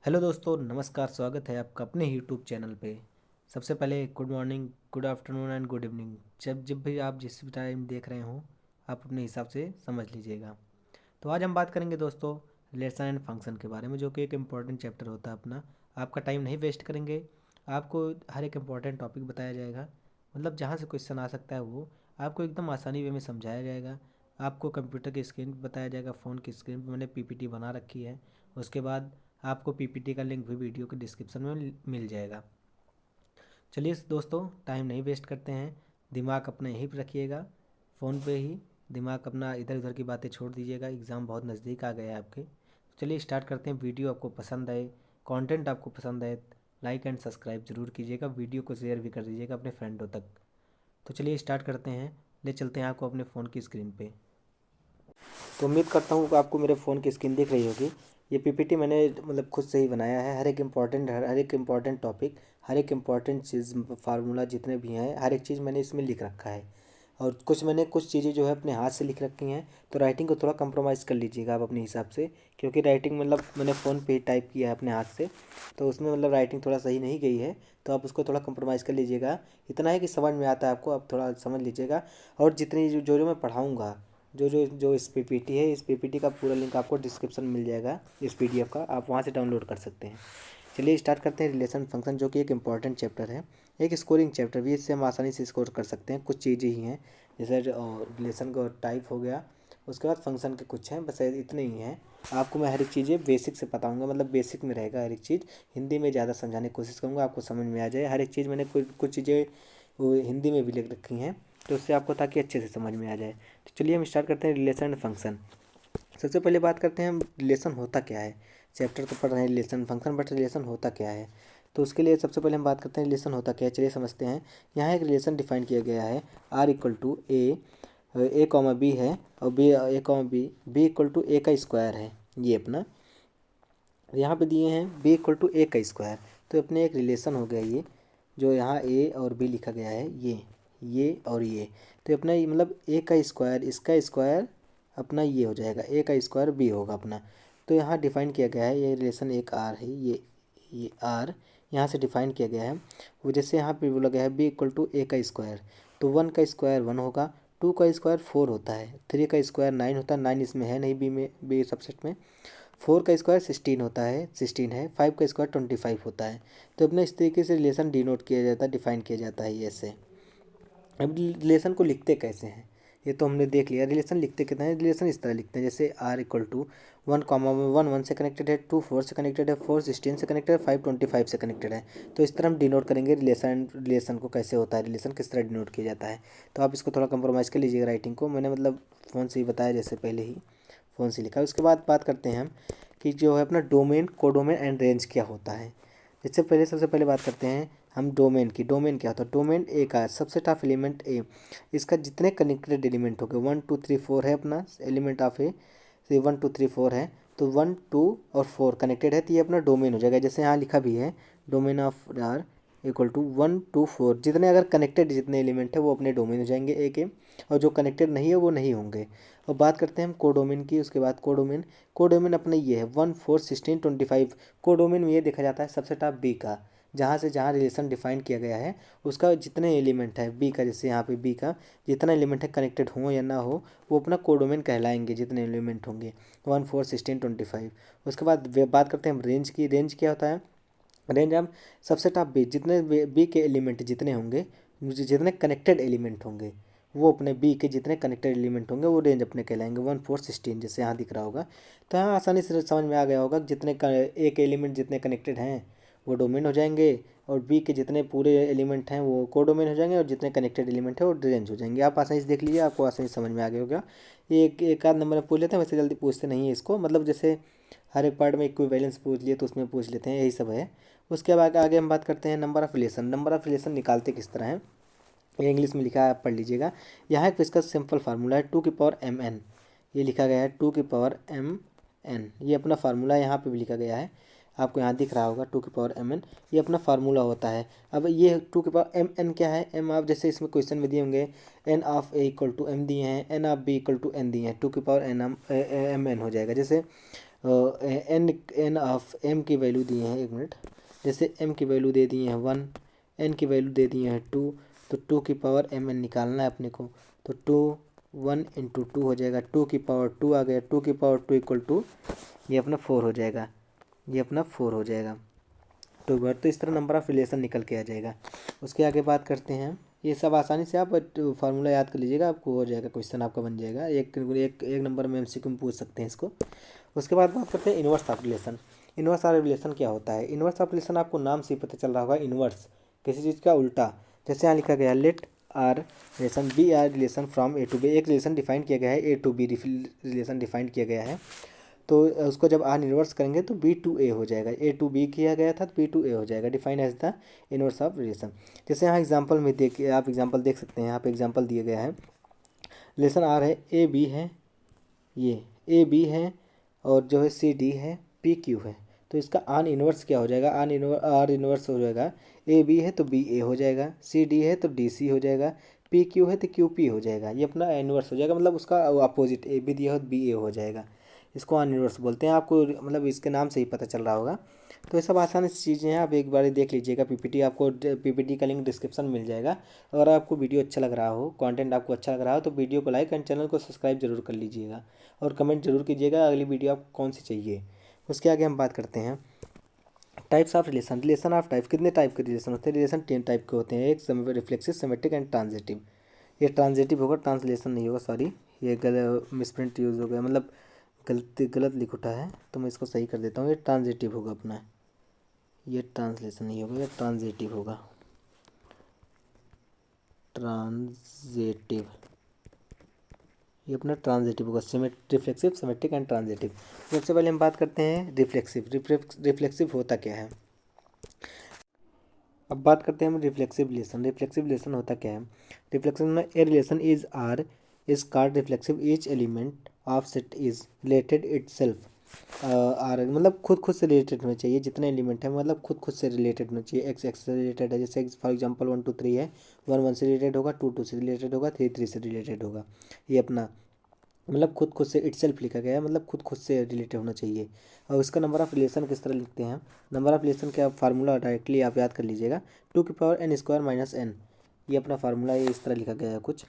Hello दोस्तों, नमस्कार। स्वागत है आपका अपने यूट्यूब चैनल पे। सबसे पहले good morning, good afternoon and good evening. जब जब भी आप जिस भी टाइम देख रहे हो, आप अपने हिसाब से समझ लीजिएगा। तो आज हम बात करेंगे दोस्तों रिलेशन एंड फंक्शन के बारे में, जो कि एक इम्पॉर्टेंट चैप्टर होता है अपना। आपका टाइम नहीं वेस्ट करेंगे, आपको हर एक इम्पॉर्टेंट टॉपिक बताया जाएगा। मतलब जहाँ से क्वेश्चन आ सकता है वो आपको एकदम आसानी वे में समझाया जाएगा। आपको कंप्यूटर की स्क्रीन पर बताया जाएगा, फ़ोन की स्क्रीन पर मैंने पीपीटी बना रखी है। उसके बाद आपको पीपीटी का लिंक भी वीडियो के डिस्क्रिप्शन में मिल जाएगा। चलिए दोस्तों, टाइम नहीं वेस्ट करते हैं। दिमाग अपना यहीं पर रखिएगा, फ़ोन पे ही। दिमाग अपना इधर उधर की बातें छोड़ दीजिएगा, एग्ज़ाम बहुत नज़दीक आ गया है आपके। चलिए स्टार्ट करते हैं। वीडियो आपको पसंद आए, कंटेंट आपको पसंद आए, लाइक एंड सब्सक्राइब जरूर कीजिएगा। वीडियो को शेयर भी कर दीजिएगा अपने फ्रेंडों तक। तो चलिए स्टार्ट करते हैं। ले चलते हैं आपको अपने फ़ोन की स्क्रीन पे। तो उम्मीद करता हूँ कि आपको मेरे फ़ोन की स्क्रीन दिख रही होगी। ये पीपीटी मैंने मतलब खुद से ही बनाया है। हर एक इम्पॉर्टेंट टॉपिक, हर एक इम्पॉर्टेंट चीज़, फार्मूला जितने भी हैं, हर एक चीज़ मैंने इसमें लिख रखा है। और कुछ चीज़ें जो है अपने हाथ से लिख रखी हैं। तो राइटिंग को थोड़ा कंप्रोमाइज़ कर लीजिएगा आप अपने हिसाब से, क्योंकि राइटिंग मतलब मैंने फ़ोन पे ही टाइप किया है अपने हाथ से, तो उसमें मतलब राइटिंग थोड़ा सही नहीं गई है। तो आप उसको थोड़ा कंप्रोमाइज़ कर लीजिएगा। इतना है कि समझ में आता है आपको, आप थोड़ा समझ लीजिएगा। और जितनी जो जो मैं पढ़ाऊँगा, जो इस पीपीटी है, इस पीपीटी का पूरा लिंक आपको डिस्क्रिप्शन में मिल जाएगा। इस पीडीएफ का आप वहाँ से डाउनलोड कर सकते हैं। चलिए स्टार्ट करते हैं। रिलेशन फंक्शन, जो कि एक इंपॉर्टेंट चैप्टर है, एक स्कोरिंग चैप्टर भी। इससे हम आसानी से स्कोर कर सकते हैं। कुछ चीज़ें ही हैं, जैसे रिलेशन का टाइप हो गया, उसके बाद फंक्शन के कुछ हैं, बस इतने ही हैं। आपको मैं हर एक चीज़ें बेसिक से बताऊंगा, मतलब बेसिक में रहेगा हर एक चीज़। हिंदी में ज़्यादा समझाने की कोशिश करूँगा, आपको समझ में आ जाए हर एक चीज़। मैंने कुछ कुछ चीज़ें वो हिंदी में भी लिख रखी हैं, तो उससे आपको ताकि अच्छे से समझ में आ जाए। तो चलिए हम स्टार्ट करते हैं रिलेशन एंड फंक्शन। सबसे पहले बात करते हैं हम रिलेशन होता क्या है। चैप्टर तो पढ़ रहे हैं रिलेशन फंक्शन, बट रिलेशन होता क्या है। तो उसके लिए सबसे पहले हम बात करते हैं रिलेशन होता क्या है। चलिए समझते हैं। यहाँ एक रिलेशन डिफाइन किया गया है। R equal to a comma b है, और b a comma b equal to a का स्क्वायर है। ये अपना यहाँ पे दिए हैं बी इक्वल टू ए का स्क्वायर। तो अपने एक रिलेशन हो गया ये, जो यहाँ ए और बी लिखा गया है, ये और ये। तो अपना ये मतलब ए का स्क्वायर, इसका स्क्वायर अपना ये हो जाएगा, ए का स्क्वायर बी होगा अपना। तो यहाँ डिफाइन किया गया है, ये रिलेशन एक आर है, ये आर यहाँ से डिफाइन किया गया है। वो जैसे यहाँ पे बोला गया है बी इक्वल टू ए का स्क्वायर, तो वन का स्क्वायर वन होगा, टू का स्क्वायर फोर होता है, थ्री का स्क्वायर नाइन होता है, नाइन इसमें है नहीं बी में, बी सबसेट में। फोर का स्क्वायर सिक्सटीन होता है, सिक्सटीन है, फाइव का स्क्वायर 25 होता है। तो अपने इस तरीके से रिलेशन डिनोट किया जाता है, डिफाइन किया जाता है ये ऐसे। अब रिलेशन को लिखते कैसे हैं, ये तो हमने देख लिया। रिलेशन लिखते कितना है, रिलेशन इस तरह लिखते हैं जैसे R equal to one comma one one से कनेक्टेड है, टू फोर से कनेक्टेड है, फोर सिक्सटीन से कनेक्टेड है, फाइव 25 से कनेक्टेड है। तो इस तरह हम डिनोट करेंगे रिलेशन को कैसे होता है, रिलेशन किस तरह डिनोट किया जाता है। तो आप इसको थोड़ा कंप्रोमाइज़ कर लीजिएगा राइटिंग को। मैंने मतलब फ़ोन से ही बताया, जैसे पहले ही फ़ोन से लिखा है। उसके बाद बात करते हैं हम कि जो है अपना डोमेन, कोडोमेन एंड रेंज क्या होता है। इससे पहले सबसे पहले बात करते हैं हम डोमेन की। डोमेन क्या होता है, डोमेन ए का सबसे टफ एलिमेंट ए, इसका जितने कनेक्टेड एलिमेंट हो गए, वन टू थ्री फोर है अपना एलिमेंट ऑफ ए, से वन टू थ्री फोर है, तो वन टू और फोर कनेक्टेड है, तो ये अपना डोमेन हो जाएगा। जैसे यहाँ लिखा भी है domain of R equal to one two four, जितने अगर कनेक्टेड जितने एलिमेंट है वो अपने डोमेन हो जाएंगे ए के, और जो कनेक्टेड नहीं है वो नहीं होंगे। और बात करते हैं हम कोडोमेन की। उसके बाद कोडोमेन, कोडोमेन अपना ये है वन फोर सिक्सटीन 25। कोडोमेन में ये देखा जाता है सबसे टॉप बी का, जहाँ से जहाँ रिलेशन डिफाइन किया गया है उसका जितने एलिमेंट है बी का, जैसे यहाँ पे बी का जितना एलिमेंट है कनेक्टेड हो या ना हो, वो अपना कोडोमेन कहलाएंगे जितने एलिमेंट होंगे, वन फोर सिक्सटीन 25। उसके बाद बात करते हैं हम रेंज की। रेंज क्या होता है, रेंज हम सबसे टॉप बी, जितने बी के एलिमेंट जितने होंगे, जितने कनेक्टेड एलिमेंट होंगे, वो अपने बी के जितने कनेक्टेड एलिमेंट होंगे वो रेंज अपने कहलाएंगे, वन फोर सिक्सटीन, जैसे यहाँ दिख रहा होगा। तो यहाँ आसानी से समझ में आ गया होगा कि जितने ए के एलिमेंट जितने कनेक्टेड हैं वो डोमेन हो जाएंगे, और बी के जितने पूरे एलिमेंट हैं वो कोडोमेन हो जाएंगे, और जितने कनेक्टेड एलिमेंट है वो रेंज हो जाएंगे। आप आसानी से देख लीजिए, आपको आसानी से समझ में आ गया होगा। ये एक आध नंबर में पूछ लेते हैं, वैसे जल्दी पूछते नहीं है इसको, मतलब जैसे हर एक पार्ट में इक्विवेलेंस पूछ लिए तो उसमें पूछ लेते हैं, यही सब है। उसके बाद आगे हम बात करते हैं number of relation. Number of relation निकालते किस तरह है, ये इंग्लिश में लिखा है, आप पढ़ लीजिएगा। यहाँ एक इसका सिंपल फार्मूला है, टू की पावर एम एन, ये लिखा गया है टू की पावर एम एन, ये अपना फार्मूला यहाँ पे भी लिखा गया है, आपको यहाँ दिख रहा होगा टू की पावर एम एन, ये अपना फार्मूला होता है। अब ये टू की पावर एम एन क्या है, एम आप जैसे इसमें क्वेश्चन में दिए होंगे n of A equal to m दिए हैं, n of B equal to n दिए हैं, टू की power n m m n हो जाएगा। जैसे एन एन ऑफ एम की वैल्यू दिए हैं, 1 मिनट, जैसे एम की वैल्यू दे दिए हैं 1, एन की वैल्यू दे दिए हैं 2, तो 2 की पावर एम एन निकालना है अपने को, तो 1 × 2 हो जाएगा, 2 की पावर 2 आ गया, 2 की पावर 2 इक्वल टू ये अपना 4 हो जाएगा, ये अपना 4 हो जाएगा। तो इस तरह नंबर ऑफ रिलेशन निकल के आ जाएगा। उसके आगे बात करते हैं, ये सब आसानी से आप फार्मूला याद कर लीजिएगा, आपको हो जाएगा, क्वेश्चन आपका बन जाएगा, एक नंबर में एमसीक्यू में पूछ सकते हैं इसको। उसके बाद बात करते हैं inverse of relation. Inverse of relation क्या होता है? इन्वर्स ऑफ रिलेशन आपको नाम से ही पता चल रहा होगा, इन्वर्स किसी चीज़ का उल्टा। जैसे यहाँ लिखा गया let R relation B R relation from A to B, एक रिलेशन डिफाइन किया गया है, A to B relation define किया गया है, तो उसको जब आर इन्वर्स करेंगे तो बी टू ए हो जाएगा, ए टू बी किया गया था तो बी टू ए हो जाएगा, define as the inverse of relation. जैसे यहाँ एग्जांपल में देखिए, आप एग्जांपल देख सकते हैं, यहाँ पे एग्जांपल दिया गया है, रिलेशन आर है, ए बी है, ये ए बी है, और जो है सी डी है, पी क्यू है, तो इसका आन इन्वर्स क्या हो जाएगा? आर इन्वर्स हो जाएगा, ए बी है तो बी ए हो जाएगा, सी डी है तो डी सी हो जाएगा, पी क्यू है तो क्यू पी हो जाएगा, ये अपना इन्वर्स हो जाएगा, मतलब उसका अपोजिट, ए बी दिया हो तो बी ए हो जाएगा, इसको आन इन्वर्स बोलते हैं। आपको मतलब इसके नाम से ही पता चल रहा होगा। तो ये सब आसान सी चीज़ें हैं, आप एक बार देख लीजिएगा पीपीटी, आपको पीपीटी का लिंक डिस्क्रिप्शन में मिल जाएगा। अगर आपको वीडियो अच्छा लग रहा हो, कंटेंट आपको अच्छा लग रहा हो, तो वीडियो को लाइक एंड चैनल को सब्सक्राइब जरूर कर लीजिएगा, और कमेंट जरूर कीजिएगा अगली वीडियो आपको कौन सी चाहिए। उसके आगे हम बात करते हैं types of relation. Relation of type, कितने टाइप के रिलेशन होते हैं? रिलेशन 10 टाइप के होते हैं, एक रिफ्लेक्सिव, सिमेट्रिक एंड ट्रांजिटिव। ये ट्रांजिटिव होगा, ट्रांसलेशन नहीं होगा, सॉरी, ये मिसप्रिंट यूज़ हो गया, मतलब गलत लिख उठा है, तो मैं इसको सही कर देता हूँ, ये ट्रांजिटिव होगा अपना, ये ट्रांसलेशन नहीं होगा, ये ट्रांजिटिव होगा, ट्रांजिटिव, ये अपना ट्रांजिटिव होगा, रिफ्लेक्सिव, सिमेट्रिक एंड ट्रांजिटिव। सबसे पहले हम बात करते हैं रिफ्लेक्सिव। रिफ्लेक्सिव होता क्या है? अब बात करते हैं हम रिफ्लेक्सिव रिलेशन। रिफ्लेक्सिव रिलेशन होता क्या है? रिफ्लेक्शन में a relation is R is called reflexive, each element of set is related itself R, मतलब खुद से रिलेटेड होना चाहिए, जितने एलिमेंट है मतलब खुद से रिलेटेड होना चाहिए। एक्स एक्स से रिलेटेड है, जैसे फॉर एग्जांपल 1 2 3 है, 1 1 से रिलेटेड होगा, 2 2 से रिलेटेड होगा, 3 3 से रिलेटेड होगा, ये अपना मतलब खुद से इटसेल्फ लिखा गया है, मतलब खुद से रिलेटेड होना चाहिए। और इसका नंबर ऑफ रिलेशन किस तरह लिखते हैं? नंबर ऑफ रिलेशन का फार्मूला डायरेक्टली आप याद कर लीजिएगा, 2 की पावर n² माइनस n, ये अपना फार्मूला, ये इस तरह लिखा गया है कुछ,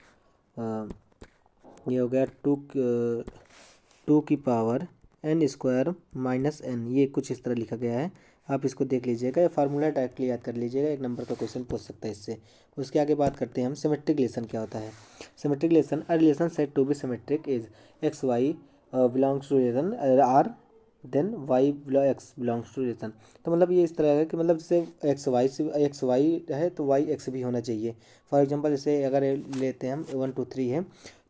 ये हो गया 2 की पावर n² माइनस n, ये कुछ इस तरह लिखा गया है, आप इसको देख लीजिएगा, ये फार्मूला डायरेक्टली याद कर लीजिएगा, एक नंबर का क्वेश्चन पूछ सकता है इससे। उसके आगे बात करते हैं हम सिमेट्रिक रिलेशन क्या होता है। Symmetric relation, a relation said to be symmetric is x y belongs to relation R, then y x belongs to relation. तो मतलब ये इस तरह है कि मतलब जैसे एक्स वाई है तो वाई एक्स भी होना चाहिए। फॉर एग्जांपल जैसे अगर लेते हैं हम 1 2 3 है,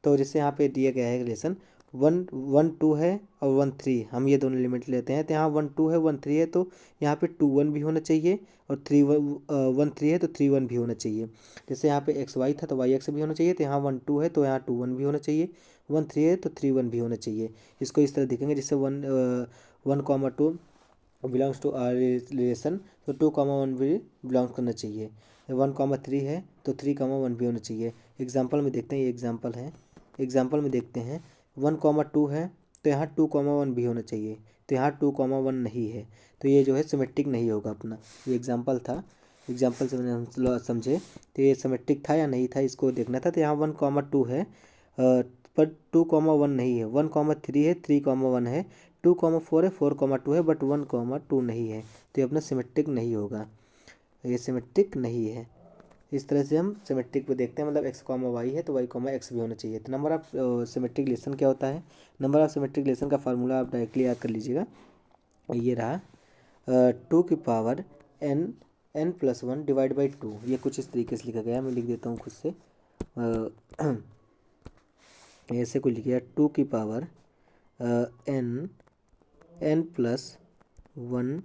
तो जैसे यहाँ पे दिया गया है रिलेशन 1 1 2 है और 1 3, हम ये दोनों एलिमेंट लेते हैं, तो यहाँ 1 2 है 1 3 है, तो यहाँ पे 2 1 भी होना चाहिए, और 1 3 है तो 3 1 भी होना चाहिए। जैसे यहाँ पे एक्स वाई था तो वाई एक्स भी होना चाहिए, तो यहाँ 1 2 है तो यहाँ 2 1 भी होना चाहिए, 1 3 है तो 3 1 भी होना चाहिए। इसको इस तरह देखेंगे, जिससे 1 1 2 बिलोंग्स टू आर रिलेशन, तो 2 1 भी बिलोंग करना चाहिए। 1 3 है तो 3 1 भी होना चाहिए। एग्जाम्पल में देखते हैं, ये एग्जाम्पल है, एग्जाम्पल में देखते हैं 1 2 है तो यहाँ 2 1 भी होना चाहिए, तो यहाँ 2 1 नहीं है, तो ये जो है सिमेट्रिक नहीं होगा अपना। ये एग्जाम्पल था, एग्जाम्पल से मैंने हम समझे, तो ये सिमेट्रिक था या नहीं था इसको देखना था। तो यहाँ 1 2 है, पर 2 1 नहीं है, 1 3 है, 3 1 है, 2 4 है, 4 2 है, बट 1 2 नहीं है, तो ये अपना सिमेट्रिक नहीं होगा, ये सिमेट्रिक नहीं है। इस तरह से हम सिमेट्रिक पे देखते हैं, मतलब एक्स कॉमा वाई है तो वाई कॉमा एक्स भी होना चाहिए। तो नंबर ऑफ सिमेट्रिक रिलेशन क्या होता है? नंबर ऑफ सिमेट्रिक रिलेशन का फार्मूला आप डायरेक्टली याद कर लीजिएगा, ये रहा 2 की पावर n+1 डिवाइड बाई 2, ये कुछ इस तरीके से लिखा गया है, मैं लिख देता हूँ खुद से, ऐसे को लिखिए 2 की पावर n+1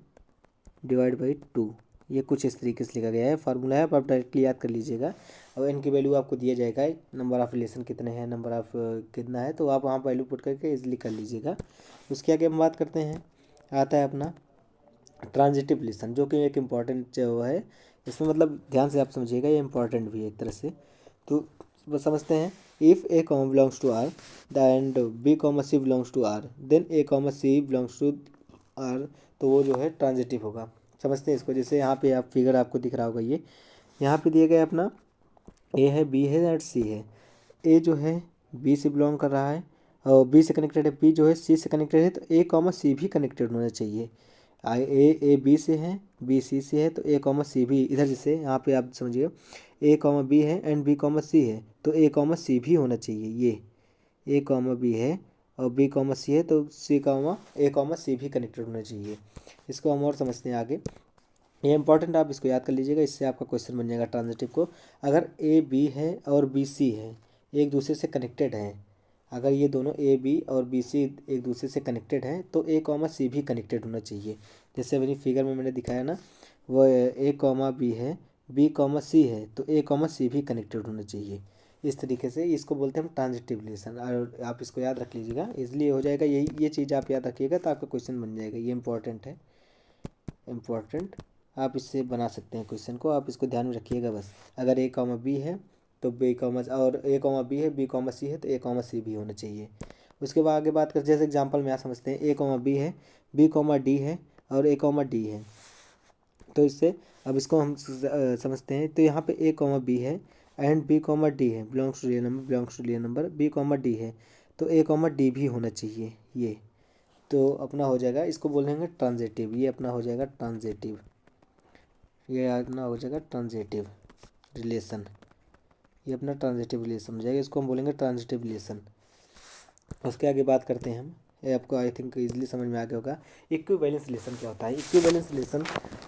डिवाइड बाई 2, ये कुछ इस तरीके से लिखा गया है, फार्मूला है, आप डायरेक्टली याद कर लीजिएगा। और n की वैल्यू आपको दिया जाएगा, नंबर ऑफ रिलेशन कितने हैं, नंबर ऑफ कितना है, तो आप वहाँ वैल्यू पुट करके इजीली कर लीजिएगा। उसके आगे हम बात करते हैं, आता है अपना ट्रांजिटिव रिलेशन, जो कि एक इम्पॉर्टेंट जो है, इसमें मतलब ध्यान से आप समझिएगा, ये इंपॉर्टेंट भी है एक तरह से। तो समझते हैं, if a comma belongs to R and b comma c belongs to R then a comma c belongs to R, तो वो जो है ट्रांजिटिव होगा। समझते हैं इसको। जैसे यहाँ पे आप फिगर आपको दिख रहा होगा, ये यहाँ पे दिया गया अपना ए है, बी है और सी है। ए जो है बी से बिलोंग कर रहा है और बी से कनेक्टेड है, बी जो है सी से कनेक्टेड है, तो ए कॉमा सी भी कनेक्टेड होना चाहिए। ए बी से है, बी सी से है, तो ए कॉमा सी भी इधर, जैसे यहाँ पे आप समझिए ए कॉमा बी है एंड बी कॉमा सी है, तो ए कॉमा सी भी होना चाहिए। ये ए कॉमा बी है और बी कॉमा सी है, तो सी कॉमा ए कॉमा सी भी कनेक्टेड होना चाहिए। इसको हम और समझते हैं आगे। ये इंपॉर्टेंट, आप इसको याद कर लीजिएगा, इससे आपका क्वेश्चन बन जाएगा ट्रांजिटिव को। अगर ए बी है और बी सी है, एक दूसरे से कनेक्टेड हैं, अगर ये दोनों ए बी और बी सी एक दूसरे से कनेक्टेड हैं, तो ए कॉमा सी भी कनेक्टेड होना चाहिए। जैसे अपनी फिगर में मैंने दिखाया ना, वो ए कॉमा बी है, बी कॉमा सी है, तो ए कॉमा सी भी कनेक्टेड होना चाहिए। इस तरीके से इसको बोलते हैं हम ट्रांजिटिव रिलेशन, और आप इसको याद रख लीजिएगा, इसलिए हो जाएगा। यही ये चीज़ आप याद रखिएगा तो आपका क्वेश्चन बन जाएगा। ये इंपॉर्टेंट है, इम्पॉर्टेंट। आप इससे बना सकते हैं क्वेश्चन को, आप इसको ध्यान में रखिएगा बस। अगर ए कॉमा बी है तो बी कॉमा, और ए कॉमा बी है, बी कॉमा सी है, तो ए कॉमा सी भी होना चाहिए। उसके बाद आगे बात कर, जैसे एग्जांपल में यहाँ समझते हैं, ए कॉमा बी है, बी कॉमा डी है और ए कॉमा डी है। तो इससे अब इसको हम समझते हैं। तो यहाँ पे ए कॉमा बी है एंड बी कॉमा डी है, belongs to real number, belongs to real number, b comma d है, तो ए कॉमा डी भी होना चाहिए। ये तो अपना हो जाएगा, इसको बोलेंगे ट्रांजिटिव। ये अपना हो जाएगा ट्रांजिटिव, ये अपना हो जाएगा ट्रांजिटिव रिलेशन। ये अपना ट्रांजिटिव रिलेशन हो जाएगा, इसको हम बोलेंगे ट्रांजिटिव रिलेशन। उसके आगे बात करते हैं हम, ये आपको आई थिंक इजीली समझ में आ गया होगा। इक्विवेलेंस रिलेशन क्या होता है? इक्विवेलेंस रिलेशन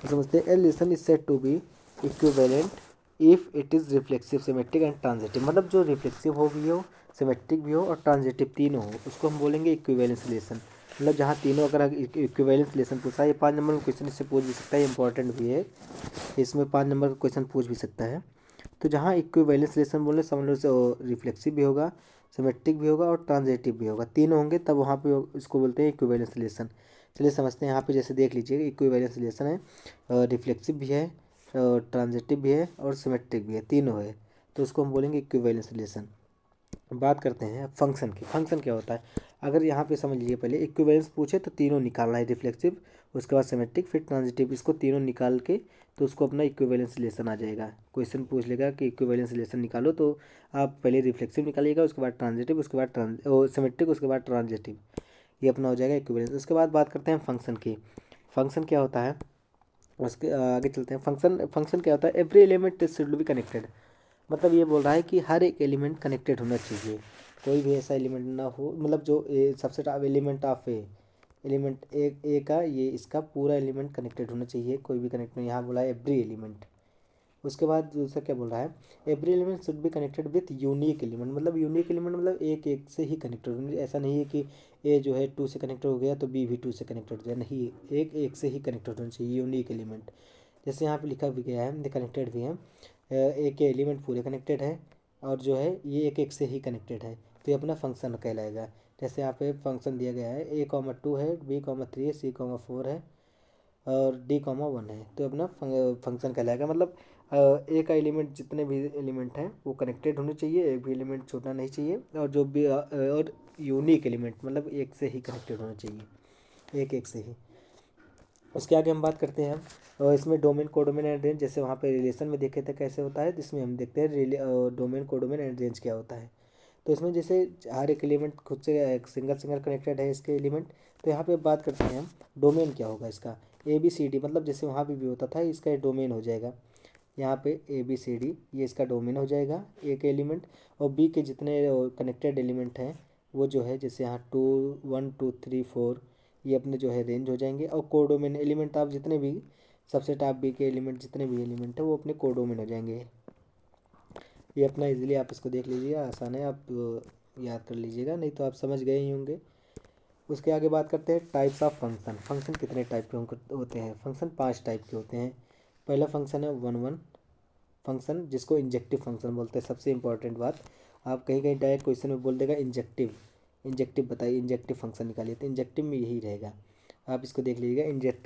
समझते हैं, a relation is said to be equivalent if it is reflexive, symmetric and transitive. मतलब जो रिफ्लेक्सिव हो भी हो, सिमेट्रिक भी हो और ट्रांजिटिव तीनों हो, उसको हम बोलेंगे इक्विवेलेंस रिलेशन। मतलब जहाँ तीनों, अगर इक्विवेलेंस रिलेशन पूछा है, ये 5 नंबर का क्वेश्चन इससे पूछ भी सकता है, इंपॉर्टेंट भी है, इसमें 5 नंबर का क्वेश्चन पूछ भी सकता है। तो जहाँ इक्विवेलेंस रिलेशन बोले, समझ लो से रिफ्लेक्सिव भी होगा, सिमेट्रिक भी होगा और ट्रांजिटिव भी होगा, तीनों होंगे, तब वहाँ पे इसको बोलते हैं इक्विवेलेंस रिलेशन। चलिए समझते हैं। यहाँ पे जैसे देख लीजिए, इक्विवेलेंस रिलेशन है, रिफ्लेक्सिव भी है, ट्रांजिटिव भी है और सिमेट्रिक भी है, तीनों है, तो उसको हम बोलेंगे इक्विवेलेंस रिलेशन। बात करते हैं फंक्शन की। फंक्शन क्या होता है? अगर यहाँ पे समझ लीजिए, पहले इक्विवेलेंस पूछे तो तीनों निकालना है, रिफ्लेक्सिव, उसके बाद सिमेट्रिक, फिर ट्रांजिटिव, इसको तीनों निकाल के तो उसको अपना इक्विवेलेंस रिलेशन आ जाएगा। क्वेश्चन पूछ लेगा कि इक्विवेलेंस रिलेशन निकालो, तो आप पहले रिफ्लेक्सिव निकालिएगा, उसके बाद ट्रांजिटिव, उसके बाद सिमेट्रिक, उसके बाद ट्रांजिटिव, ये अपना हो जाएगा इक्विवेलेंस। उसके बाद बात करते हैं फंक्शन की। फंक्शन क्या होता है, उसके आगे चलते हैं। फंक्शन फंक्शन क्या होता है? Every element should be connected. मतलब ये बोल रहा है कि हर एक एलिमेंट कनेक्टेड होना चाहिए, कोई भी ऐसा एलिमेंट ना हो, मतलब जो सबसे टॉप एलिमेंट ऑफ एलिमेंट ए का, ये इसका पूरा एलिमेंट कनेक्टेड होना चाहिए, कोई भी कनेक्ट नहीं। यहाँ बोला है एवरी एलिमेंट। उसके बाद दूसरा क्या बोल रहा है? Every element should be connected with unique element. मतलब यूनिक एलिमेंट मतलब एक एक से ही कनेक्टेड होना, ऐसा नहीं है कि ए जो है 2 से कनेक्टेड हो गया तो बी भी 2 से कनेक्टेड हो गया, नहीं, एक एक से ही कनेक्टेड होना चाहिए, यूनिक एलिमेंट। जैसे यहाँ पे लिखा भी गया है, कनेक्टेड भी है, एक के एलिमेंट पूरे कनेक्टेड है और जो है ये एक एक से ही कनेक्टेड है, तो ये अपना फंक्शन कहलाएगा। जैसे यहाँ पे फंक्शन दिया गया है, ए कॉमा 2 है, बी कॉमा 3 है, सी कॉमा 4 है और डी कॉमा 1 है, तो अपना फंक्शन कहलाएगा। मतलब ए का एलिमेंट, जितने भी एलिमेंट हैं वो कनेक्टेड होने चाहिए, एक भी एलिमेंट छूटना नहीं चाहिए, और जो भी और यूनिक एलिमेंट मतलब एक से ही कनेक्टेड होना चाहिए, एक एक से ही। उसके आगे हम बात करते हैं और इसमें डोमेन, कोडोमेन एंड रेंज। जैसे वहाँ पे रिलेशन में देखे थे कैसे होता है, जिसमें हम देखते हैं डोमेन, कोडोमेन एंड रेंज क्या होता है। तो इसमें जैसे हर एक एलिमेंट खुद से एक सिंगल सिंगल कनेक्टेड है इसके एलिमेंट, तो यहाँ पे बात करते हैं हम डोमेन क्या होगा इसका। ए बी सी डी, मतलब जैसे वहाँ पे भी होता था, इसका डोमेन हो जाएगा। यहाँ पे ए बी सी डी ये इसका डोमेन हो जाएगा, ए के एलिमेंट, और बी के जितने कनेक्टेड एलिमेंट हैं वो जो है, जैसे यहाँ 2 1 2 3 4, ये अपने जो है रेंज हो जाएंगे। और कोडोमेन एलिमेंट आप जितने भी सबसे टॉप बी के एलिमेंट जितने भी एलिमेंट है वो अपने कोडोमेन हो जाएंगे। ये अपना इजीली आप इसको देख लीजिएगा, आसान है, आप याद कर लीजिएगा, नहीं तो आप समझ गए ही होंगे। उसके आगे बात करते हैं टाइप्स ऑफ फंक्शन। फंक्शन कितने टाइप के होते हैं? फंक्शन 5 टाइप के होते हैं। पहला फंक्शन है 1 1 फंक्शन, जिसको इंजेक्टिव फंक्शन बोलते हैं। सबसे इंपॉर्टेंट बात, आप कहीं कहीं डायरेक्ट क्वेश्चन में बोल देगा इंजेक्टिव, इंजेक्टिव बताइए, इंजेक्टिव फंक्शन निकालिए, तो इंजेक्टिव में यही रहेगा, आप इसको देख लीजिएगा।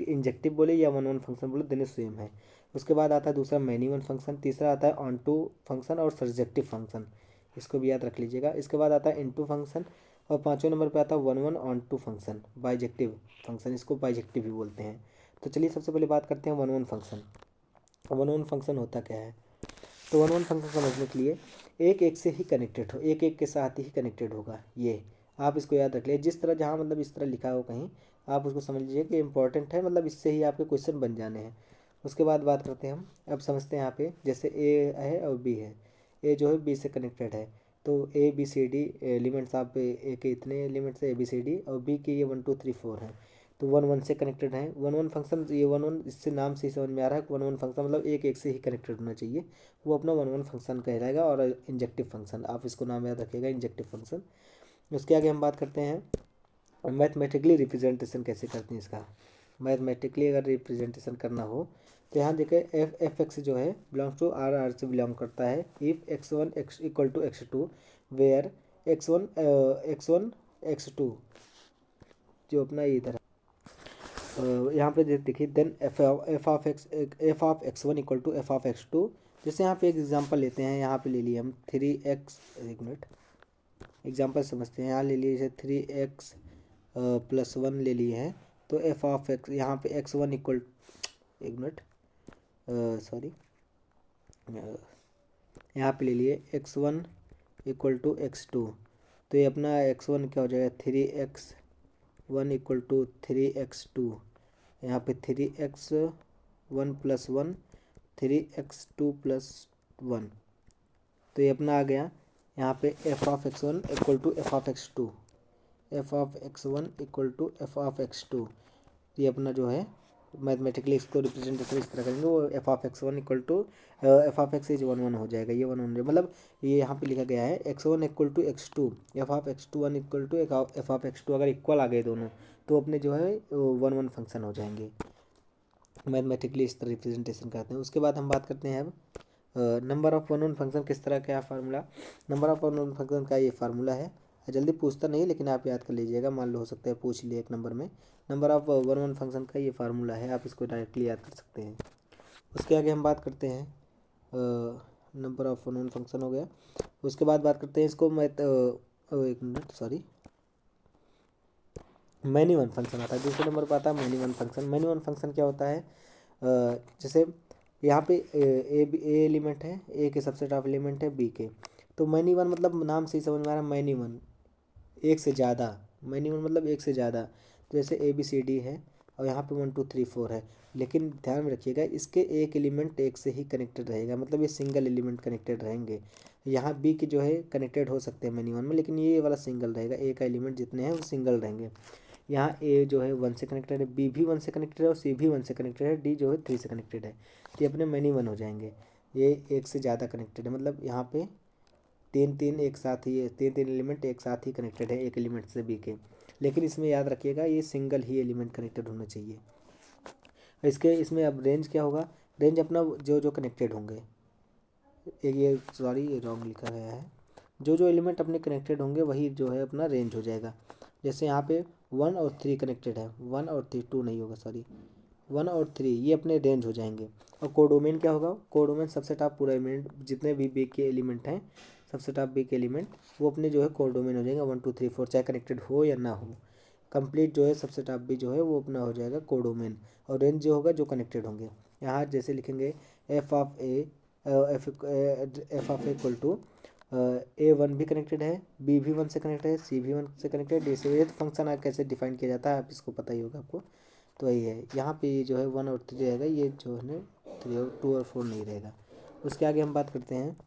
इंजेक्टिव बोले या 1 1 फंक्शन बोले, दोनों सेम है। उसके बाद आता है दूसरा मैनी वन फंक्शन, तीसरा आता है ऑन टू फंक्शन और सर्जेक्टिव फंक्शन। इसको भी याद रख लीजिएगा। इसके बाद आता है इनटू फंक्शन, और पाँचवें नंबर पे आता है one one onto function, bijective function, इसको बाइजेक्टिव भी बोलते हैं। तो चलिए सबसे पहले बात करते हैं one one function. One one function होता क्या है? तो वन वन फंक्शन समझने के लिए एक एक से ही कनेक्टेड हो, एक एक के साथ ही कनेक्टेड होगा। ये आप इसको याद रख लीजिए, जिस तरह जहाँ मतलब इस तरह लिखा हो कहीं, आप उसको समझ लीजिए कि इंपॉर्टेंट है, मतलब इससे ही आपके क्वेश्चन बन जाने हैं। उसके बाद बात करते हैं हम, अब समझते हैं यहाँ पे जैसे ए है और बी है, ए जो है बी से कनेक्टेड है, तो a b c d elements, आप ए के इतने एलिमेंट्स है ए बी सी डी, और बी के ये 1 2 3 4 हैं, तो वन वन से कनेक्टेड हैं। वन वन फंक्शन, ये वन वन इससे नाम से ही समझ में आ रहा है, वन वन फंक्शन मतलब एक एक से ही कनेक्टेड होना चाहिए, वो अपना वन वन फंक्शन कहलाएगा। और इंजेक्टिव फंक्शन, आप इसको नाम याद रखिएगा, इंजेक्टिव फंक्शन। उसके आगे हम बात करते हैं मैथमेटिकली रिप्रेजेंटेशन कैसे करते हैं इसका। मैथमेटिकली अगर रिप्रेजेंटेशन करना हो तो यहाँ देखिए एफ एक्स जो है बिलोंग्स टू आर, आर से बिलोंग करता है। If x one x equal to x two, where x one x two, जो अपना ये इधर यहाँ पे देखिए, then f of x one equal to f of x two. जैसे यहाँ पे एक एग्जांपल लेते हैं, यहाँ पे ले लिए हम 3x, एक मिनट एग्जांपल समझते हैं। यहाँ ले लिए जैसे 3x प्लस वन ले लिए हैं, तो एफ ऑफ एक्स, यहाँ पे एक्स वन इक्वल, एक मिनट सॉरी, यहाँ पे ले लिए x one equal to x two, तो ये अपना एक्स वन क्या हो जाएगा, 3x1 इक्वल टू 3x2, यहाँ पे 3x1 plus one, 3x2 plus one, तो ये अपना आ गया यहाँ पे f of x one equal to f of x two, f of x one equal to f of x two. ये अपना जो है मैथमेटिकली इसको रिप्रेजेंटेशन इस तरह करेंगे, वो f of x one equal to f of x is one one हो जाएगा, ये वन वन मतलब ये यहाँ पे लिखा गया है x one equal to x two, f of x two one equal to f of x two, अगर इक्वल आ गए दोनों तो अपने जो है वन वन फंक्शन हो जाएंगे। मैथमेटिकली इस तरह रिप्रेजेंटेशन करते हैं। उसके बाद हम बात करते हैं अब number of one one function किस तरह, क्या formula. Number of one one function का ये फार्मूला है, जल्दी पूछता नहीं लेकिन आप याद कर लीजिएगा, मान लो हो सकता है पूछ लिए एक नंबर में। Number of one one function का ये फार्मूला है, आप इसको डायरेक्टली याद कर सकते हैं। उसके आगे हम बात करते हैं number of one one function हो गया। उसके बाद बात करते हैं इसको एक minute sorry, many one function आता है। दूसरे नंबर पर आता है many one function. Many one function क्या होता है, जैसे यहाँ पे ए एलिमेंट है, ए के सबसेट ऑफ एलिमेंट है बी के, तो मैनी वन मतलब नाम से ही समझ में आ रहा है, मैनी वन एक से ज़्यादा, मैनी वन मतलब एक से ज़्यादा। तो जैसे ए बी सी डी है और यहाँ पे 1 2 3 4 है, लेकिन ध्यान में रखिएगा इसके एक एलिमेंट एक से ही कनेक्टेड रहेगा, मतलब ये सिंगल एलिमेंट कनेक्टेड रहेंगे। यहाँ बी के जो है कनेक्टेड हो सकते हैं मैनी वन में, लेकिन ये वाला सिंगल रहेगा, ए का एलिमेंट जितने हैं वो सिंगल रहेंगे। यहाँ ए जो है वन से कनेक्टेड है, बी भी वन से कनेक्टेड है और सी भी वन से कनेक्टेड है, डी जो है 3 से कनेक्टेड है, तो ये अपने मैनी वन हो जाएंगे। ये एक से ज़्यादा कनेक्टेड है, मतलब यहाँ पे तीन तीन एक साथ ही, तीन तीन एलिमेंट एक साथ ही कनेक्टेड है एक एलिमेंट से बी के, लेकिन इसमें याद रखिएगा ये सिंगल ही एलिमेंट कनेक्टेड होना चाहिए। इसके इसमें अब रेंज क्या होगा, रेंज अपना जो जो कनेक्टेड होंगे, एक ये सॉरी ये रॉन्ग लिखा गया है, जो जो एलिमेंट अपने कनेक्टेड होंगे वही जो है अपना रेंज हो जाएगा। जैसे यहाँ पे 1 और 3 कनेक्टेड है, 1 और 3, 2 नहीं होगा सॉरी, 1 और 3 ये अपने रेंज हो जाएंगे। और कोडोमेन क्या होगा, कोडोमेन सबसेट ऑफ पूरा एलिमेंट जितने भी बी के एलिमेंट हैं, सबसेट ऑफ बी के एलिमेंट वो अपने जो है कोडोमेन हो जाएंगे, 1 2 3 4 चाहे कनेक्टेड हो या ना हो, कंप्लीट जो है सबसेट ऑफ बी जो है वो अपना हो जाएगा कोडोमेन। और रेंज जो होगा जो कनेक्टेड होंगे, यहाँ जैसे लिखेंगे f of a, f of A equal to a one भी कनेक्टेड है, बी भी वन से कनेक्टेड है, सी भी वन से कनेक्टेड है, डी से। ये फंक्शन कैसे डिफाइन किया जाता है आप इसको पता ही होगा आपको, तो वही है। यहाँ पे ये जो है 1 और 3 रहेगा, ये जो है ना 3 और 2 और 4 नहीं रहेगा। उसके आगे हम बात करते हैं,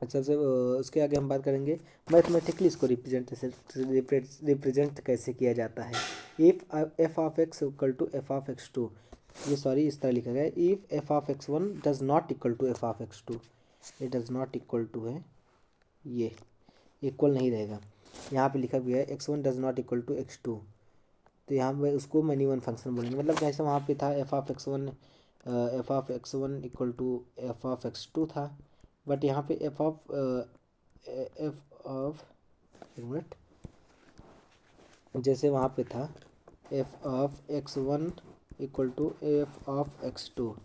सबसे उसके आगे हम बात करेंगे मैथमेटिकली इसको रिप्रेजेंट कैसे किया जाता है। If f of x equal to f of x two, ये सॉरी इस तरह लिखा गया है, if f of x one does not equal to f of x two, ये डज नॉट इक्वल टू है, ये इक्वल नहीं रहेगा। यहाँ पे लिखा गया है x one does not equal to x two, तो यहाँ पे उसको मैनी वन फंक्शन बोलेंगे। मतलब जैसे वहाँ पे था f of x one equal to f of x two था, बट यहाँ पे एफ ऑफ एक मिनट, जैसे वहाँ पे था f of x one equal to f of x two,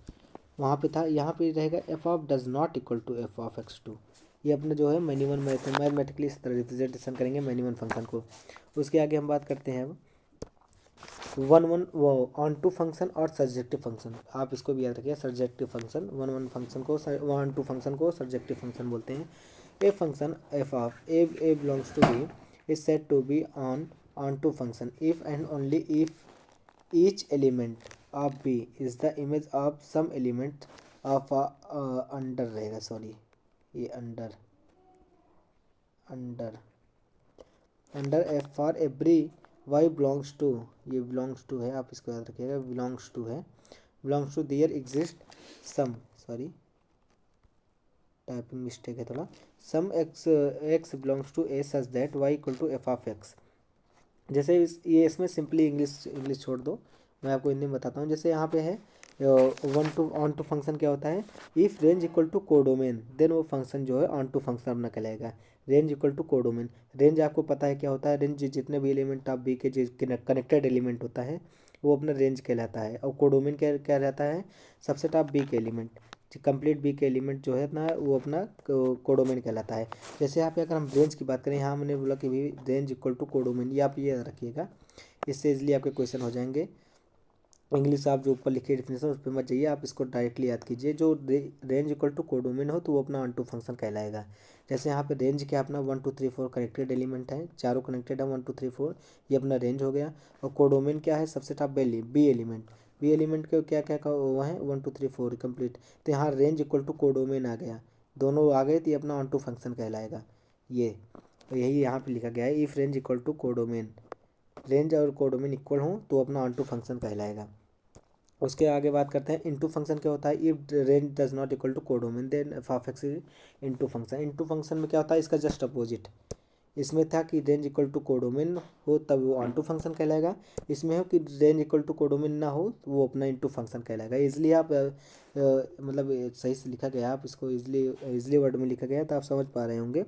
वहाँ पे था, यहाँ पे रहेगा f of does not equal to f of x two, ये अपना जो है मिनिमम मैथमेटिकली इस तरह रिप्रेजेंटेशन करेंगे मिनिमम फंक्शन को। उसके आगे हम बात करते हैं अब वन वन वो ऑन टू फंक्शन और सब्जेक्टिव फंक्शन। आप इसको भी याद रखिए, subjective function one one function को वन टू फंक्शन को सब्जेक्टिव फंक्शन बोलते हैं। A function f of A belongs to B is said to be onto function if and only if each element of B is the image of some element of under रहेगा, sorry ये under under under F for every y belongs to, ये belongs to है, आप इसको याद रखिएगा, belongs to है, belongs to there exist some, sorry typing mistake है थोड़ा, some x belongs to A such that y equal to f of x. जैसे ये इसमें सिंपली इंग्लिश इंग्लिश छोड़ दो, मैं आपको हिंदी में बताता हूँ। जैसे यहाँ पे है one to onto function क्या होता है, if range equal to codomain then वो फंक्शन जो है ऑन टू फंक्शन अपना कहलाएगा। Range equal to codomain, range आपको पता है क्या होता है, रेंज जितने भी एलिमेंट आप बी के कनेक्टेड एलिमेंट होता है वो अपना रेंज कहलाता है। और कोडोमेन क्या कहलाता है, सबसेट ऑफ बी के एलिमेंट, कंप्लीट बी के एलिमेंट जो है अपना वो अपना कोडोमेन कहलाता है। जैसे यहाँ पे अगर हम रेंज की बात करें, यहाँ हमने बोला कि भी रेंज इक्वल टू कोडोमेन, ये आप ये याद रखिएगा, इससे इजली आपके क्वेश्चन हो जाएंगे। इंग्लिश आप जो ऊपर लिखिए डिफिनेशन उस पर मत जाइए, आप इसको डायरेक्टली याद कीजिए। जो रेंज इक्वल टू कोडोमेन हो तो वो अपना ऑन टू फंक्शन कहलाएगा। जैसे यहाँ पे रेंज क्या अपना 1 2 3 4 कनेक्टेड एलिमेंट है, चारों कनेक्टेड है 1 2 3 4, ये अपना रेंज हो गया। और कोडोमेन क्या है, subset of B element, B element के क्या क्या वो है 1 2 3 4 कंप्लीट। तो यहाँ रेंज इक्वल टू कोडोमेन आ गया, दोनों आ गए तो ये अपना ऑन टू फंक्शन कहलाएगा। ये तो यही यहाँ पे लिखा गया है, if range equal to codomain, range और कोडोमेन इक्वल हो तो अपना ऑन टू फंक्शन कहलाएगा। उसके आगे बात करते हैं इनटू फंक्शन क्या होता है, if range does not equal to codomain then f of x into function. Into function में क्या होता है, इसका जस्ट अपोजिट, इसमें था कि रेंज इक्वल टू कोडोमेन हो तब वो ऑन टू फंक्शन कहलाएगा, इसमें हो कि रेंज इक्वल टू कोडोमेन ना हो तो वो अपना इनटू फंक्शन कहलाएगा। इजली आप मतलब सही से लिखा गया, आप इसको इजली वर्ड में लिखा गया तो आप समझ पा रहे होंगे।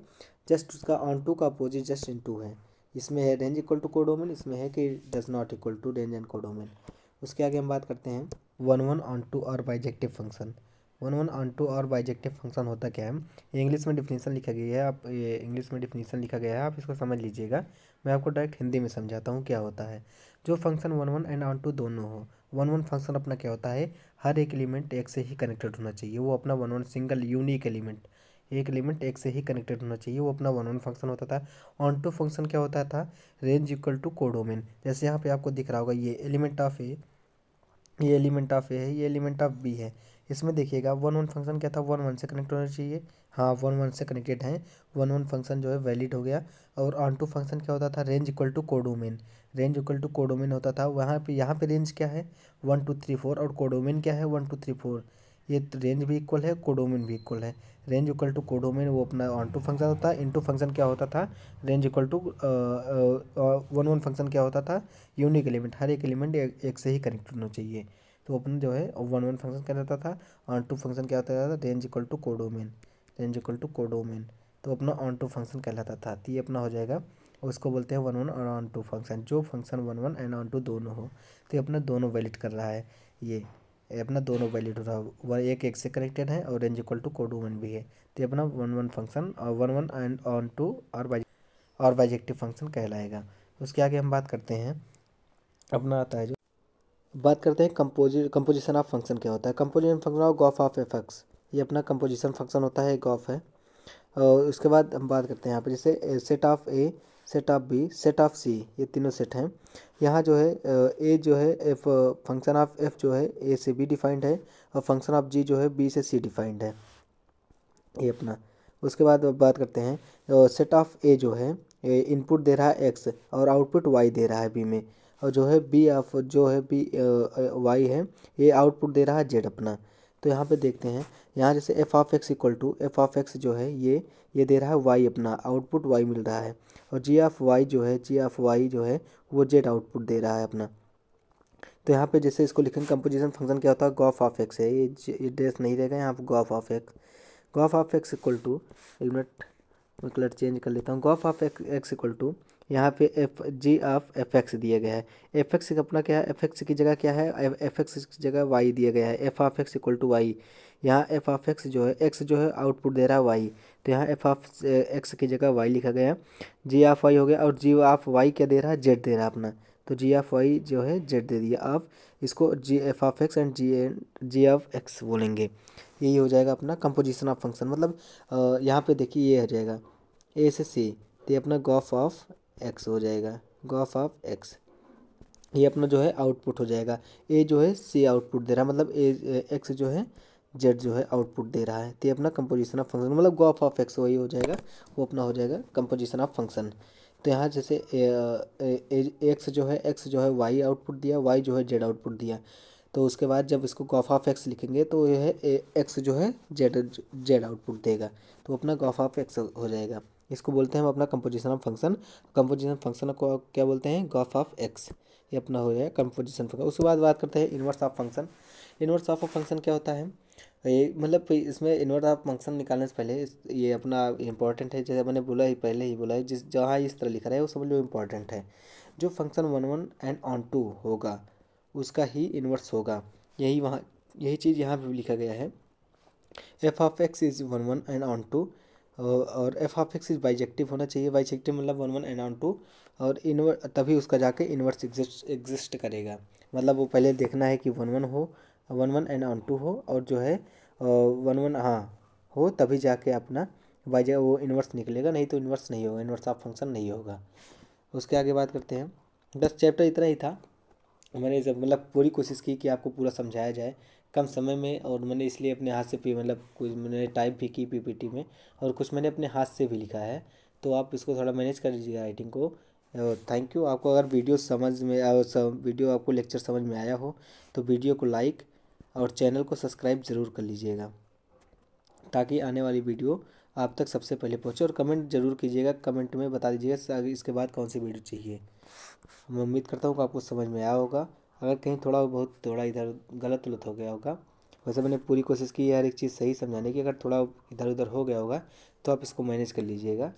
जस्ट उसका ऑन टू का अपोजिट जस्ट इनटू है, इसमें है रेंज इक्वल टू कोडोमेन, इसमें है कि does not equal to range and codomain. उसके आगे हम बात करते हैं वन वन ऑन टू और bijective function. One one onto और बाइजेक्टिव फंक्शन होता क्या है, ये इंग्लिश में डिफिनीसन लिखा गया है, आप ये इंग्लिश में डिफिनीसन लिखा गया है, आप इसको समझ लीजिएगा। मैं आपको डायरेक्ट हिंदी में समझाता हूँ क्या होता है। जो function one one and on to दोनों हो, वन वन फंक्शन अपना क्या होता है, हर एक एलिमेंट एक से ही कनेक्टेड होना चाहिए, वो अपना one one single unique element, एक एलिमेंट एक से ही कनेक्टेड होना चाहिए, वो अपना वन वन फंक्शन होता था। ऑन टू फंक्शन क्या होता था, रेंज इक्वल टू कोडोमेन। जैसे यहाँ पे आपको दिख रहा होगा ये एलिमेंट ऑफ ए, ये एलिमेंट ऑफ ए है, ये एलिमेंट ऑफ बी है। इसमें देखिएगा वन वन फंक्शन क्या था, वन वन से कनेक्ट होना चाहिए, हाँ वन वन से कनेक्टेड है, वन वन फंक्शन जो है वैलिड हो गया। और ऑन टू फंक्शन क्या होता था, range equal to codomain, range equal to codomain होता था। वहाँ पे यहाँ पे रेंज क्या है 1 2 3 4 और कोडोमेन क्या है 1 2 3 4, ये रेंज भी इक्वल है कोडोमेन भी इक्वल है। रेंज इक्वल टू कोडोमेन वो अपना ऑन टू फंक्शन होता है, इनटू फंक्शन क्या होता था, range equal to one one function क्या होता था, यूनिक एलिमेंट, हर एक एलिमेंट एक से ही कनेक्ट होना चाहिए, तो अपन जो है वन वन फंक्शन कहलाता था। ऑन टू फंक्शन क्या होता था, range equal to codomain, range equal to codomain, तो अपना ऑन टू फंक्शन कहलाता था। तो ये अपना हो जाएगा, उसको बोलते हैं वन वन और ऑन टू फंक्शन। जो function one one and on to दोनों हो तो ये अपना दोनों वैलिड कर रहा है, ये अपना दोनों वैलिड हो रहा है, वह एक से कनेक्टेड है और रेंज इक्वल टू कोडोमेन भी है, तो ये अपना वन वन फंक्शन और one one and on to और बाइजेक्टिव फंक्शन कहलाएगा। उसके आगे हम बात करते हैं अपना आता है जो बात करते हैं कंपोजिशन ऑफ फंक्शन क्या होता है। Composition function of Gauff of f x, ये अपना कंपोजिशन फंक्शन होता है, गॉफ है। और उसके बाद हम बात करते हैं यहाँ पे जैसे set of A, set of B, set of C, ये तीनों सेट हैं। यहाँ जो है ए जो है एफ, फंक्शन ऑफ एफ जो है ए से बी डिफाइंड है, और फंक्शन ऑफ जी जो है बी से सी डिफाइंड है, ये अपना। उसके बाद बात करते हैं सेट ऑफ ए जो है इनपुट दे रहा है एक्स और आउटपुट वाई दे रहा है बी में, और जो है बी ऑफ जो है बी वाई है ये आउटपुट दे रहा है जेड अपना। तो यहाँ पे देखते हैं, यहाँ जैसे f of x equal to f of x जो है ये दे रहा है वाई अपना, आउटपुट वाई मिल रहा है, और जी ऑफ वाई जो है जी ऑफ वाई जो है वो जेड आउटपुट दे रहा है अपना। तो यहाँ पे जैसे इसको लिखेंगे कंपोजिशन फंक्शन क्या होता है, गॉफ ऑफ एक्स है, ये ड्रेस नहीं रहेगा यहाँ पे, gof of x, gof of x equal to, एक मिनट मैं कलर चेंज कर लेता हूँ, gof of x equal to, यहाँ पे f g of f x दिया गया है, एफ एक्स अपना क्या है, एफ एक्स की जगह क्या है, एफ एक्स की जगह वाई दिया गया है, F of x equal to Y, यहाँ एफ ऑफ एक्स जो है, एक्स जो है आउटपुट दे रहा है वाई, तो यहाँ एफ ऑफ एक्स की जगह वाई लिखा गया। जी ऑफ वाई हो गया, और जी ऑफ वाई क्या दे रहा है, जेड दे रहा है अपना, तो जी ऑफ वाई जो है जेड दे दिया। आप इसको g f of x and g of x बोलेंगे। यही हो जाएगा अपना कंपोजिशन ऑफ फंक्शन। मतलब यहाँ पे देखिए ये हो जाएगा ए से सी, तो ये अपना गॉफ ऑफ एक्स हो जाएगा, गॉफ ऑफ एक्स। ये अपना जो है आउटपुट हो जाएगा। ए जो है सी आउटपुट दे रहा है, मतलब ए एक्स जो है जेड जो है आउटपुट दे रहा है, तो ये अपना कंपोजिशन ऑफ फंक्शन, मतलब गॉफ ऑफ एक्स वही हो जाएगा, वो अपना हो जाएगा कंपोजिशन ऑफ फंक्शन। तो यहाँ जैसे एक्स जो है वाई आउटपुट दिया, वाई जो है जेड आउटपुट दिया, तो उसके बाद जब इसको गॉफ ऑफ एक्स लिखेंगे तो यह है एक्स जो है जेड जेड आउटपुट देगा, तो अपना गॉफ ऑफ एक्स हो जाएगा। इसको बोलते हैं हम अपना composition of function. Composition function को क्या बोलते हैं, गॉफ ऑफ एक्स। ये अपना हो जाएगा कंपोजिशन फंक्शन। उसके बाद बात करते हैं inverse of function. Inverse of function क्या होता है, ये मतलब इसमें इनवर्स ऑफ फंक्शन निकालने से पहले ये अपना इंपॉर्टेंट है, जैसे मैंने बोला ही पहले ही बोला है, जिस जहाँ इस तरह लिखा रहा है वो समझ लो इम्पॉर्टेंट है। जो function one one and on टू होगा उसका ही इन्वर्स होगा, यही वहाँ यही चीज़ यहाँ पे भी लिखा गया है। F of x is one one and on to, और f of x is bijective होना चाहिए, बाइजेक्टिव मतलब one one and on to, और इनवर्स तभी उसका जाके इन्वर्स एग्जिस्ट करेगा। मतलब वो पहले देखना है कि वन वन हो, वन वन एंड ऑन टू हो, और जो है वन वन हाँ हो, तभी जाके अपना बाइजे वो इन्वर्स निकलेगा, नहीं तो इन्वर्स नहीं होगा, इन्वर्स ऑफ फंक्शन नहीं होगा। उसके आगे बात करते हैं। बस चैप्टर इतना ही था। मैंने जब मतलब पूरी कोशिश की कि आपको पूरा समझाया जाए कम समय में, और मैंने इसलिए अपने हाथ से मतलब कुछ मैंने टाइप भी की पीपीटी में, और कुछ मैंने अपने हाथ से भी लिखा है, तो आप इसको थोड़ा मैनेज कर लीजिएगा राइटिंग को। Thank you. आपको अगर वीडियो समझ में वीडियो आपको लेक्चर समझ में आया हो तो वीडियो को लाइक और चैनल को सब्सक्राइब ज़रूर कर लीजिएगा, ताकि आने वाली वीडियो आप तक सबसे पहले पहुँचे। और कमेंट ज़रूर कीजिएगा, कमेंट में बता दीजिएगा इसके बाद कौन सी वीडियो चाहिए। मैं उम्मीद करता हूँ कि आपको समझ में आया होगा। अगर कहीं थोड़ा इधर गलत उलत हो गया होगा, वैसे मैंने पूरी कोशिश की है हर एक चीज़ सही समझाने की, अगर थोड़ा इधर उधर हो गया होगा तो आप इसको मैनेज कर लीजिएगा।